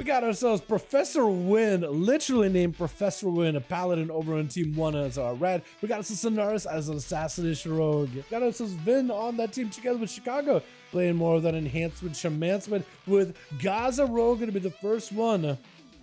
We got ourselves Professor Win, literally named Professor Win, a paladin over on Team 1 as our red. We got ourselves Sonaris as an assassination rogue. Got ourselves Vin on that team together with Chicago, playing more of that enhancement, shamancement with Gaza Rogue going to be the first one.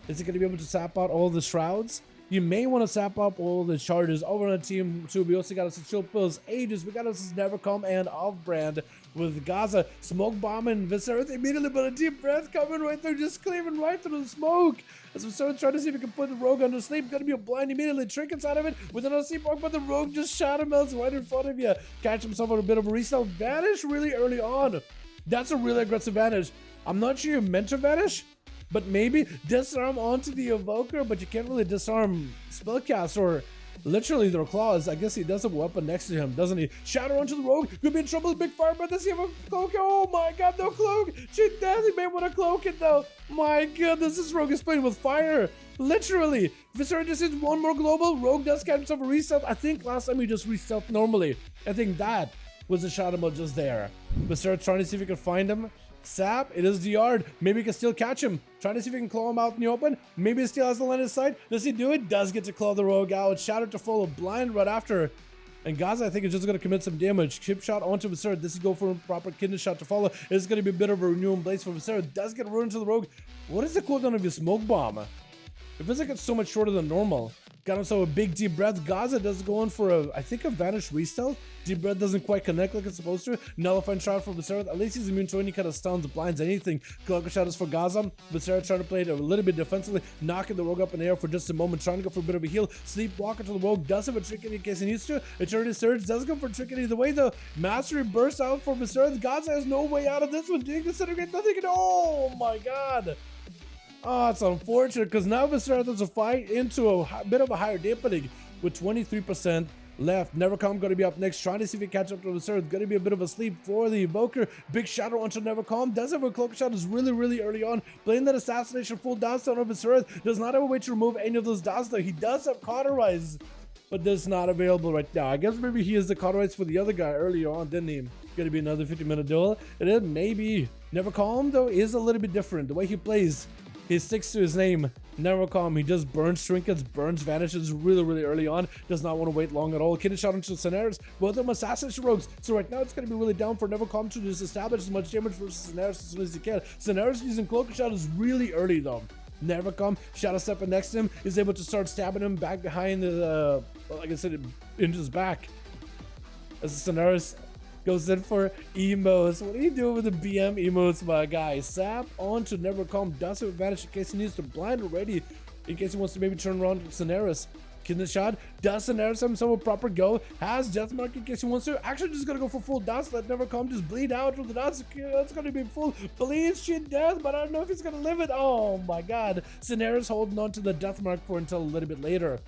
Is it going to be able to sap out all the shrouds? You may want to sap up all the charges over on Team 2. We also got us Chill Pills, Ages. We got us Nevercome and Off-Brand with Gaza, Smoke Bomb, and Viserys immediately, but a deep breath coming right through, just cleaving right through the smoke. As Viserys trying to see if he can put the rogue under sleep, gonna be a blind immediately, trinkets out of it with another sleep walk, but the rogue just shadow melts right in front of you. Catch himself on a bit of a reset. Vanish really early on. That's a really aggressive vanish. I'm not sure you're meant to vanish, but maybe disarm onto the evoker, but you can't really disarm spellcast or literally their claws. I guess he does have a weapon next to him, doesn't he? Shatter onto the rogue, could be in trouble, big fire, but does he have a cloak? Oh my god, no cloak! She does, he may want to cloak it though. My goodness, this rogue is playing with fire. Literally. Viserys just hits one more global, rogue does catch himself a reset. I think last time he just reset normally. I think that was the shadow mode just there. Viserys trying to see if he can find him. Sap, it is the yard. Maybe he can still catch him. Trying to see if he can claw him out in the open. Maybe he still has the line of sight. Does he do it? Does get to claw the rogue out. Shatter to follow blind right after. And Gaza, I think, is just going to commit some damage. Chip shot onto Viserys. This is go for a proper kidney shot to follow. It's going to be a bit of a renewing blaze for Viserys. Does get ruined to the rogue. What is the cooldown of your smoke bomb? It feels like it's so much shorter than normal. Got himself a big deep breath. Gaza does go in for a, I think, a vanish restealth. Deep breath doesn't quite connect like it's supposed to. Nullifying shot for Viserys. At least he's immune to any kind of stuns, blinds, anything. Cloaker shot is for Gaza. Viserys trying to play it a little bit defensively, knocking the rogue up in the air for just a moment, trying to go for a bit of a heal. Sleepwalker to the rogue, does have a trinket in case he needs to. Eternity Surge does go for trinket either way though. Mastery bursts out for Viserys. Gaza has no way out of this one. Doing disintegrate, nothing at all. Oh my god. Oh, it's unfortunate because now Viserys has a fight into a bit of a higher dampening with 23% left. Nevercome going to be up next, trying to see if he can catch up to Viserys. Going to be a bit of a sleep for the evoker. Big shadow onto Nevercome. Does have a cloak shot, is really early on. Playing that assassination full dance down on Viserys. Does not have a way to remove any of those downs though. He does have cauterize, but that's not available right now. I guess maybe he is the cauterize for the other guy earlier on, didn't he? Going to be another 50-minute duel. It is maybe. Nevercome though is a little bit different. The way he plays, he sticks to his name, Nevercome. He just burns trinkets, burns vanishes really early on. Does not want to wait long at all. Kidney shot into Sonaris. Both of them assassination rogues. So right now it's going to be really down for Nevercome to just establish as much damage versus Sonaris as soon as he can. Sonaris using Cloaker Shot is really early though. Nevercome, Shadow stepping next to him, is able to start stabbing him back behind the, like I said, into his back. As Sonaris goes in for emotes. What are you doing with the BM emotes, my guy? Sap onto Nevercome. Does have advantage in case he needs to blind already. In case he wants to maybe turn around to Sonaris. Kidney shot. Does Sonaris have himself a proper go? Has Deathmark in case he wants to. Actually, just gonna go for full dust. Let Nevercome just bleed out with the dust. That's gonna be full bleeds, shit, death, but I don't know if he's gonna live it. Oh my god. Sonaris holding on to the Deathmark for until a little bit later.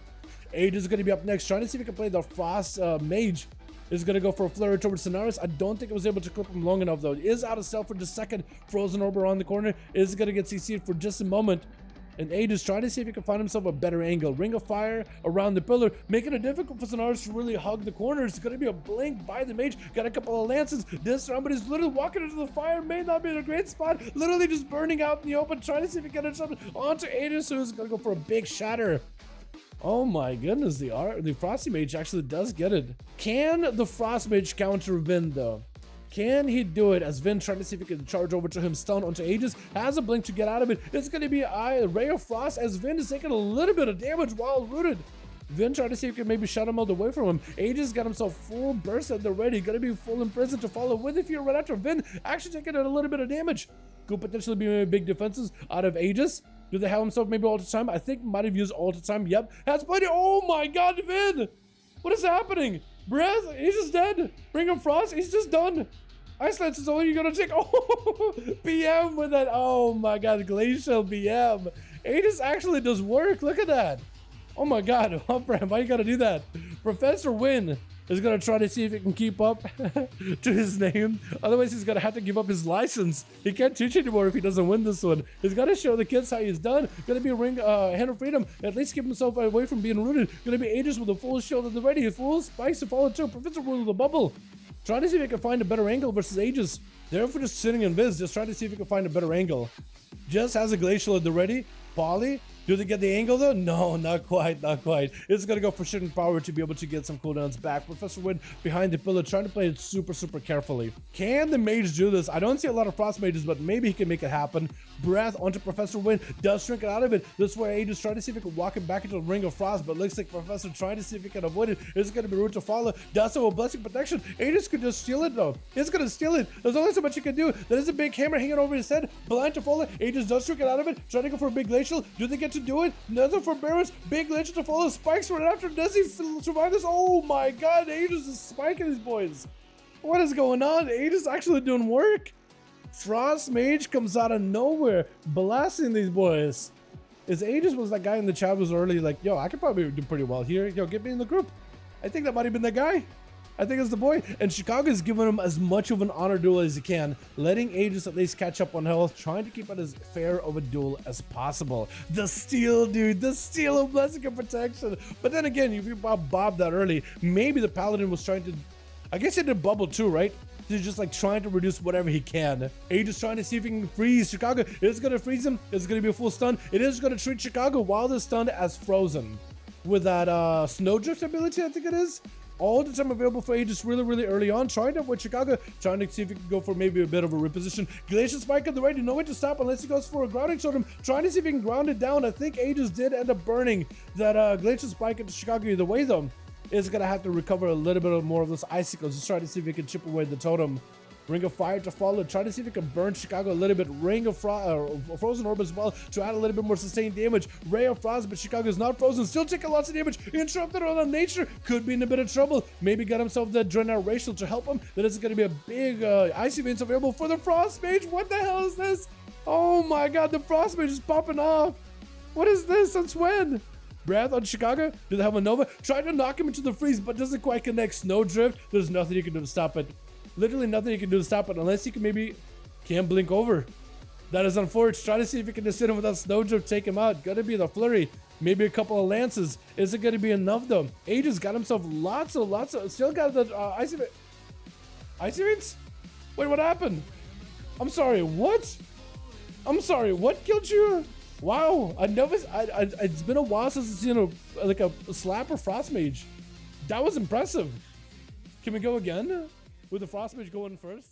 Age is gonna be up next, trying to see if he can play the Frost Mage. Is going to go for a flurry towards Sonaris. I don't think it was able to clip him long enough though. It is out of stealth for just a second. Frozen Orb around the corner. Is going to get CC'd for just a moment. And Age is trying to see if he can find himself a better angle. Ring of Fire around the pillar, making it difficult for Sonaris to really hug the corners. It's going to be a blink by the Mage. Got a couple of lances. This round, but he's literally walking into the fire. May not be in a great spot. Literally just burning out in the open, trying to see if he can get something onto Age, who's going to go for a big shatter. Oh my goodness, the Frosty Mage actually does get it. Can the Frost Mage counter Vin though? Can he do it as Vin trying to see if he can charge over to him, stun onto Aegis, has a blink to get out of it. It's going to be a Ray of Frost as Vin is taking a little bit of damage while rooted. Vin trying to see if he can maybe shut him out away from him. Aegis got himself full burst at the ready. Going to be full imprisoned to follow with if you're right after Vin. Actually taking a little bit of damage. Could potentially be maybe big defenses out of Aegis. Do they have himself maybe all the time? I think might have used all the time. Yep. Has played it. Oh my god, Vin! What is happening? Breath, he's just dead. Bring him Frost, he's just done. Ice Lance is all you're gonna take. Oh, BM with that. Oh my god, Glacial BM. Aegis actually does work. Look at that. Oh my god, Humpram, why you gotta do that? Professor Win is gonna try to see if he can keep up to his name. Otherwise, he's gonna have to give up his license. He can't teach anymore if he doesn't win this one. He's gotta show the kids how he's done. Gonna be a ring, Hand of Freedom. At least keep himself away from being rooted. Gonna be Aegis with a full shield at the ready. Full spikes to follow too. Professor Win with a bubble. Trying to see if he can find a better angle versus Aegis. Therefore, just sitting in Viz, just trying to see if he can find a better angle. Just has a Glacial at the ready. Poly. Do they get the angle though? No, not quite, not quite. It's gonna go for shooting power to be able to get some cooldowns back. Professor Wind behind the pillar, trying to play it super, super carefully. Can the Mage do this? I don't see a lot of Frost Mages, but maybe he can make it happen. Breath onto Professor Wind, does shrink it out of it. This way, Aegis trying to see if he can walk him back into the Ring of Frost, but looks like Professor trying to see if he can avoid it. It's gonna be route to follow. Does have a Blessing Protection. Aegis could just steal it though. It's gonna steal it. There's only so much you can do. There is a big hammer hanging over his head. Blind to follow. Aegis does shrink it out of it. Trying to go for a big Glacial. Do they get to do it? Another forbearance, big Glacial to follow, spikes right after. Does he survive this? Oh my god, Aegis is spiking these boys. What is going on? Aegis actually doing work. Frost Mage comes out of nowhere, blasting these boys. Is Aegis was that guy in the chat was early like, yo, I could probably do pretty well here. Yo, get me in the group. I think that might have been the guy. I think it's the boy. And Chicago is giving him as much of an honor duel as he can, letting Aegis at least catch up on health, trying to keep it as fair of a duel as possible. The steal, dude. The steal of Blessing and Protection. But then again, if you bob that early, maybe the Paladin was trying to... I guess he did bubble too, right? He's just like trying to reduce whatever he can. Aegis trying to see if he can freeze Chicago. It's going to freeze him. It's going to be a full stun. It is going to treat Chicago while the stun as frozen. With that Snowdrift ability, I think it is. All the time available for Aegis really, really early on. Trying to avoid Chicago. Trying to see if he can go for maybe a bit of a reposition. Glacial Spike at the ready. No way to stop unless he goes for a grounding totem. Trying to see if he can ground it down. I think Aegis did end up burning that Glacial Spike into Chicago either way though. Is going to have to recover a little bit more of those icicles. Just trying to see if he can chip away the totem. Ring of Fire to follow. Trying to see if he can burn Chicago a little bit. Ring of Frozen Orb as well to add a little bit more sustained damage. Ray of Frost, but Chicago is not frozen. Still taking lots of damage. Interrupted on nature. Could be in a bit of trouble. Maybe got himself the Dreadnought Racial to help him. That is going to be a big Icy Veins available for the Frost Mage. What the hell is this? Oh my god, the Frost Mage is popping off. What is this? Since when? Breath on Chicago. Do they have a Nova? Trying to knock him into the freeze, but doesn't quite connect. Snowdrift. There's nothing you can do to stop it. Literally nothing you can do to stop it unless you can maybe can't blink over. That is unfortunate. Try to see if you can just hit him with that Snowdrift, take him out. Gotta be the flurry. Maybe a couple of lances. Is it gonna be enough though? Aegis got himself lots of. Still got the Icy Veins? Wait, what happened? I'm sorry. What? I'm sorry. What killed you? Wow, it's been a while since I've seen a slapper Frost Mage. That was impressive. Can we go again? With the Frost Mage going first?